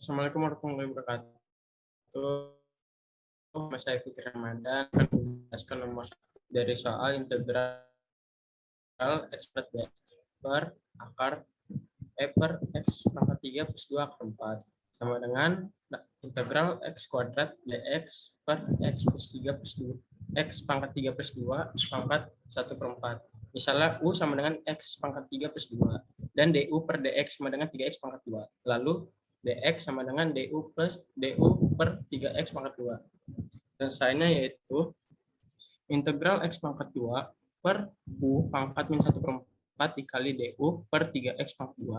Assalamualaikum warahmatullahi wabarakatuh. Nama saya Fikri Ramadan akan menjelaskan nomor satu dari soal integral x per akar per x pangkat 3 plus 2 akar 4 sama dengan integral x kuadrat dx per x plus 3 plus 2 x pangkat 3 plus 2 pangkat 1 per 4. Misalnya u sama dengan x pangkat 3 plus 2 dan du per dx sama dengan 3x pangkat 2. Lalu dx sama dengan du per 3x pangkat 2. Dan sign-nya yaitu integral x pangkat 2 per u pangkat min 1 per 4 dikali du per 3x pangkat 2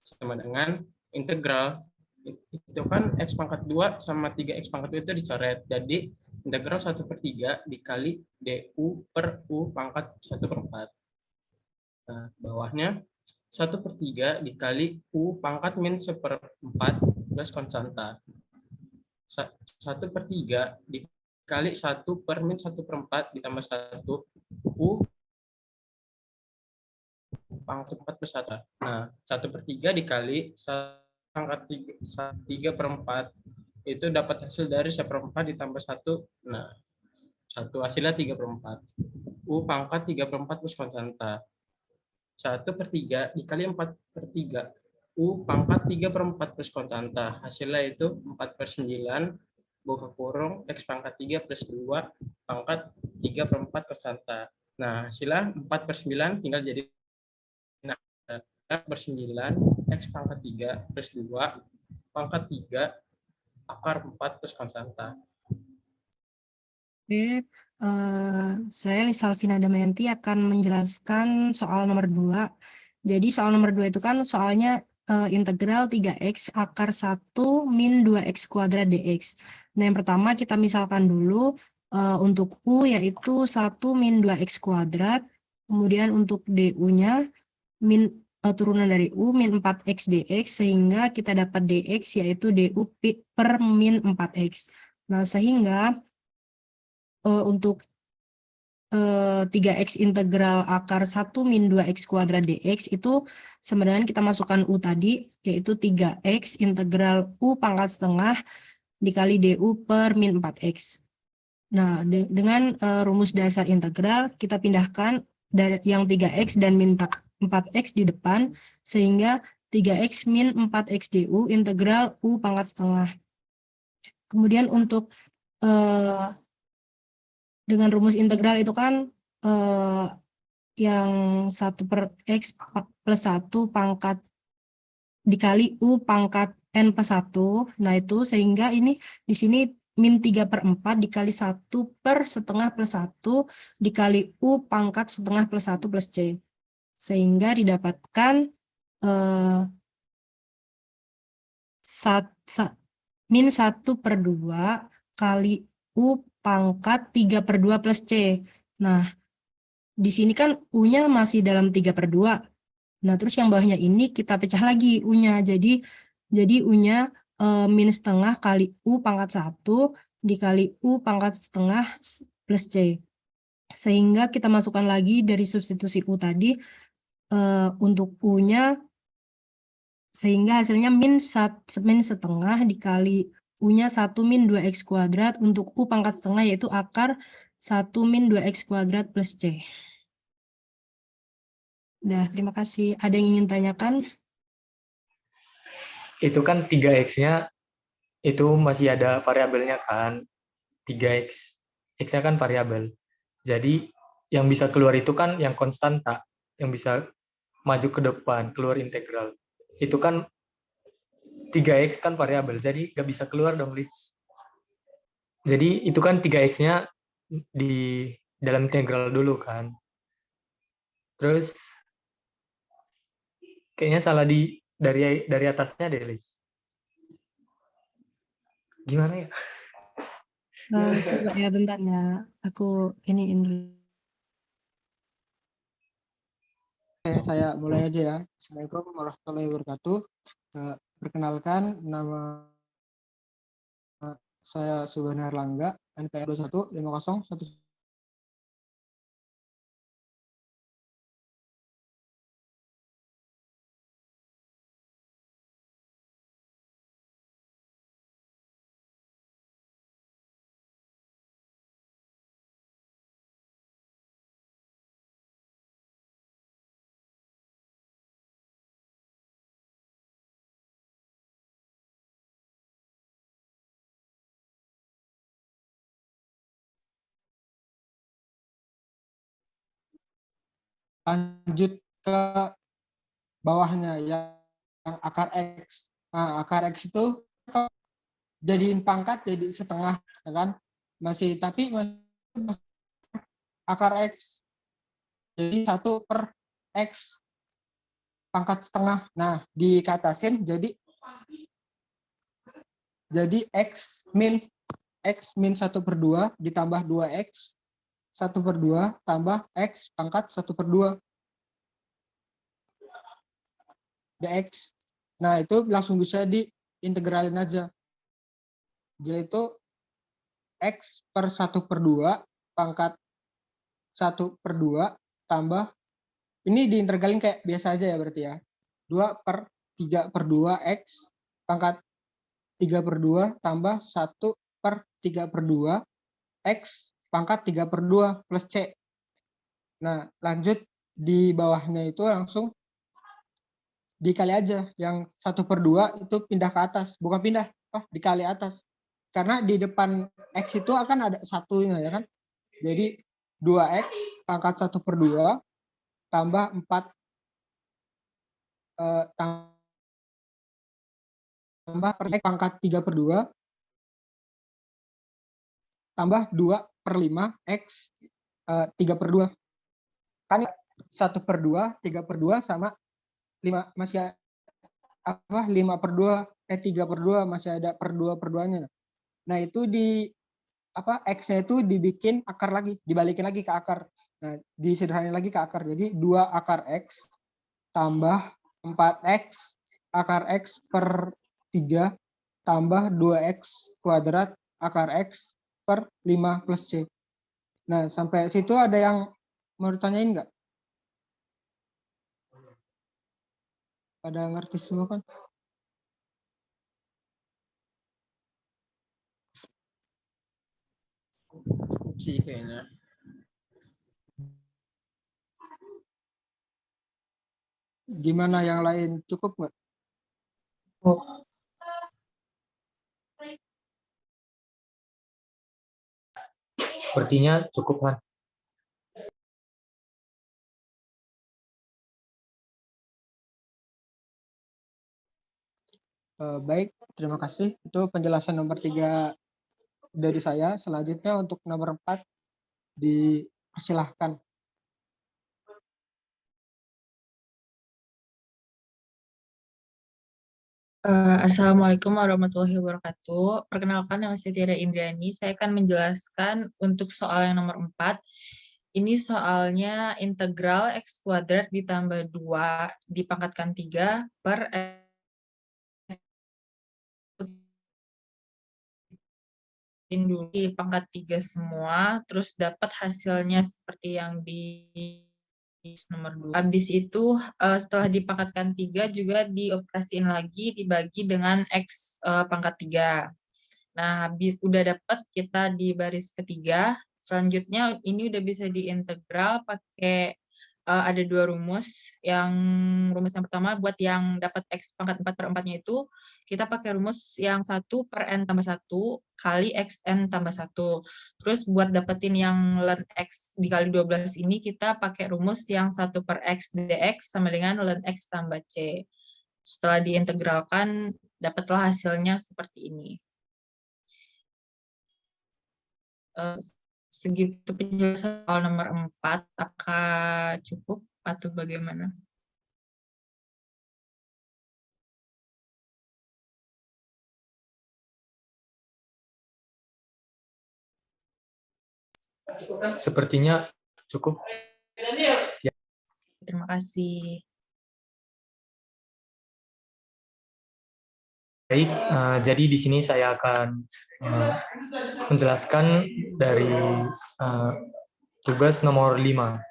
sama dengan integral itu kan x pangkat 2 sama 3x pangkat 2 itu dicoret. Jadi integral 1 per 3 dikali du per u pangkat 1 per 4. Nah, bawahnya 1 per 3 dikali u pangkat min 1 per 4 plus konstanta. 1 per 3 dikali 1 per min 1 per 4 ditambah 1 u pangkat 4 plus 1. Nah, 1 per 3 dikali 1 pangkat 3 per 4 itu dapat hasil dari 1 per 4 ditambah 1. Nah, 1 hasilnya 3 per 4. U pangkat 3 per 4 plus konstanta. 1 per 3 dikali 4 per 3. U pangkat 3 per 4 plus konstanta. Hasilnya itu 4 per 9 buka kurung x pangkat 3 plus 2 pangkat 3 per 4 konstanta. Nah, hasilnya 4 per 9 tinggal jadi 4 per 9 x pangkat 3 plus 2 pangkat 3 akar 4 plus konstanta. Oke, saya Lisa Alvina Damayanti akan menjelaskan soal nomor 2. Jadi soal nomor 2 itu kan soalnya integral 3x akar 1 min 2x kuadrat dx. Nah, yang pertama kita misalkan dulu untuk u yaitu 1 min 2x kuadrat, kemudian untuk du-nya min turunan dari u min 4x dx, sehingga kita dapat dx yaitu du per min 4x. Nah, sehingga untuk 3x integral akar 1 min 2x kuadrat dx itu sebenarnya kita masukkan u tadi, yaitu 3x integral u pangkat setengah dikali du per min 4x. Nah, dengan rumus dasar integral, kita pindahkan dari yang 3x dan min 4x di depan, sehingga 3x min 4x du integral u pangkat setengah. Kemudian untuk dengan rumus integral itu kan yang 1 per x plus 1 pangkat dikali u pangkat n plus 1. Nah, itu sehingga ini di sini min 3 per 4 dikali 1 per setengah plus 1 dikali u pangkat setengah plus 1 plus c. Sehingga didapatkan min 1 per 2 kali u pangkat 3 per 2 plus C. Nah, di sini kan U-nya masih dalam 3 per 2. Nah, terus yang bawahnya ini kita pecah lagi U-nya. Jadi U-nya min setengah kali U pangkat 1 dikali U pangkat setengah plus C. Sehingga kita masukkan lagi dari substitusi U tadi untuk U-nya, sehingga hasilnya min setengah dikali U-nya 1 min 2x kuadrat untuk U pangkat setengah yaitu akar 1 min 2x kuadrat plus C. Udah, terima kasih. Ada yang ingin tanyakan? Itu kan 3x-nya itu masih ada variabelnya kan. 3x. X-nya kan variabel. Jadi yang bisa keluar itu kan yang konstanta, yang bisa maju ke depan, keluar integral. Itu kan 3x kan variabel, jadi nggak bisa keluar dong, Liz. Jadi itu kan 3x-nya di dalam integral dulu kan. Terus kayaknya salah dari atasnya deh, Liz. Gimana ya? Coba ya, bentar ya. Aku iniin dulu. Oke, saya mulai aja ya. Assalamualaikum warahmatullahi wabarakatuh. Perkenalkan, nama saya Subhana Erlangga, NPM 215011. lanjut ke bawahnya yang akar X. Nah, akar X itu jadiin pangkat jadi setengah, ya kan? Masih akar X. Jadi 1/X pangkat setengah. Nah, dikatasin jadi X min 1/2 ditambah 2X 1/2 tambah X pangkat 1/2 dx. Nah, itu langsung bisa diintegralin aja. Yaitu X per 1/2 pangkat 1/2 tambah, ini diintegralin kayak biasa aja ya berarti ya. 2/3/2 X pangkat 3/2 tambah 1/3/2 X pangkat 3/2 plus C. Nah, lanjut di bawahnya itu langsung dikali aja. Yang 1/2 itu pindah ke atas. Bukan pindah, dikali atas. Karena di depan X itu akan ada satunya, ya kan? Jadi 2X pangkat 1/2 tambah 4 tambah per X pangkat 3/2 tambah 2/5 X 3/2. Kan 1/2 3/2 sama 5, masih apa 5/2 3/2 masih ada per 2/2-nya. Nah, itu X-nya itu dibikin akar lagi, dibalikin lagi ke akar. Nah, disederhanain lagi ke akar. Jadi 2 akar X tambah 4X akar X per 3 tambah 2X kuadrat akar X per 5 plus C. Nah, sampai situ ada yang mau ditanyain nggak? Pada ngerti semua kan? Sih kayaknya. Gimana yang lain, cukup nggak? Sepertinya cukup kan. Baik, terima kasih. Itu penjelasan nomor 3 dari saya. Selanjutnya untuk nomor 4 dipersilahkan. Assalamualaikum warahmatullahi wabarakatuh. Perkenalkan, nama saya Tiara Indriani. Saya akan menjelaskan untuk soal yang nomor 4. Ini soalnya integral X kuadrat ditambah 2 dipangkatkan 3 per dulu di pangkat 3 semua, terus dapat hasilnya seperti yang di nomor 2. Habis itu setelah dipangkatkan 3 juga dioperasiin lagi dibagi dengan X pangkat 3. Nah, habis udah dapat kita di baris ketiga. Selanjutnya ini udah bisa diintegral pakai ada 2 rumus. Rumus yang pertama buat yang dapat X pangkat 4/4-nya itu, kita pakai rumus yang 1 per N tambah 1 kali XN tambah 1. Terus buat dapetin yang ln X dikali 12 ini, kita pakai rumus yang 1 per X dx sama dengan ln X tambah C. Setelah diintegralkan, dapatlah hasilnya seperti ini. Segitu penjelasan soal nomor 4. Apakah cukup atau bagaimana? Sepertinya cukup. Ya. Terima kasih. Baik, jadi di sini saya akan menjelaskan dari tugas nomor 5.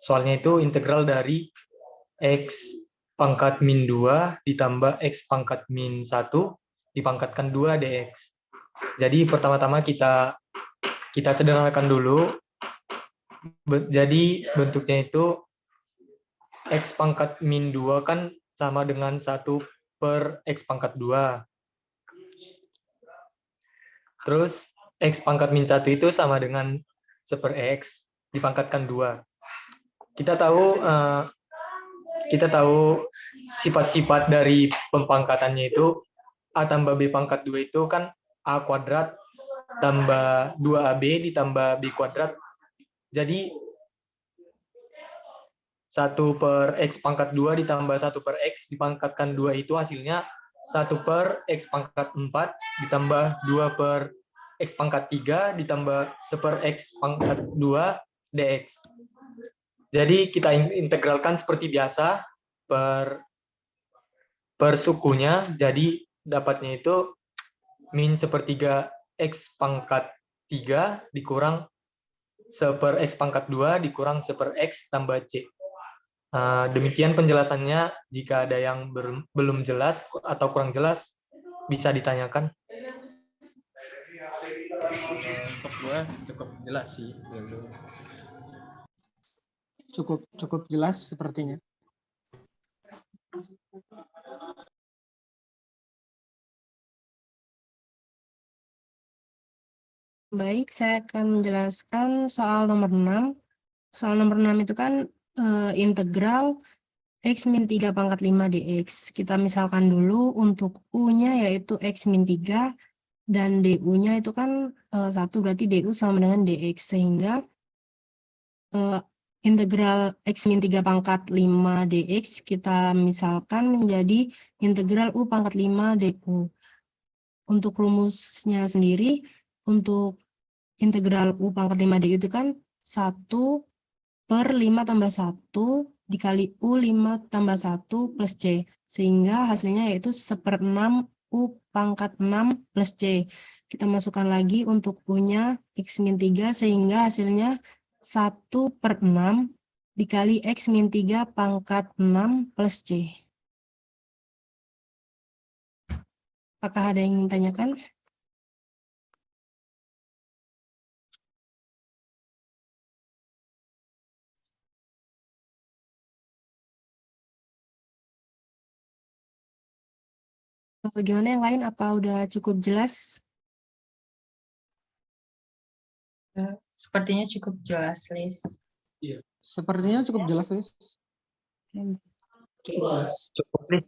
Soalnya itu integral dari X pangkat min 2 ditambah X pangkat min 1 dipangkatkan 2 dx. Jadi pertama-tama kita sederhanakan dulu. Jadi bentuknya itu X pangkat min 2 kan sama dengan 1 per X pangkat 2. Terus X pangkat min 1 itu sama dengan 1/X dipangkatkan 2. kita tahu sifat-sifat dari pemangkatannya itu A tambah B pangkat 2 itu kan A kuadrat tambah 2AB ditambah B kuadrat. Jadi 1 per X pangkat 2 ditambah 1 per X dipangkatkan 2 itu hasilnya 1 per X pangkat 4 ditambah 2 per X pangkat 3 ditambah 1 per X pangkat 2 dx. Jadi kita integralkan seperti biasa per sukunya, jadi dapatnya itu min 1/3 X pangkat 3 dikurang 1 per X pangkat 2 dikurang 1 per X tambah C. Demikian penjelasannya. Jika ada yang belum jelas atau kurang jelas, bisa ditanyakan. Untuk gue cukup jelas sih. Cukup jelas sepertinya. Baik, saya akan menjelaskan soal nomor 6. Soal nomor 6 itu kan integral X min 3 pangkat 5 dx. Kita misalkan dulu untuk U-nya yaitu X min 3 dan DU-nya itu kan 1, berarti DU sama dengan dx. Sehingga integral X min 3 pangkat 5 dx kita misalkan menjadi integral U pangkat 5 du. Untuk rumusnya sendiri, untuk integral U pangkat 5 du itu kan 1 per 5 tambah 1 dikali U 5 tambah 1 plus C. Sehingga hasilnya yaitu 1/6 U pangkat 6 plus C. Kita masukkan lagi untuk U-nya X min 3 sehingga hasilnya 1/6 dikali X min 3 pangkat 6 plus C. Apakah ada yang ingin tanyakan? Bagaimana yang lain? Apa udah cukup jelas? Sepertinya cukup jelas, Lis. Sepertinya cukup jelas, Lis. Cukup jelas. Cukup, Lis.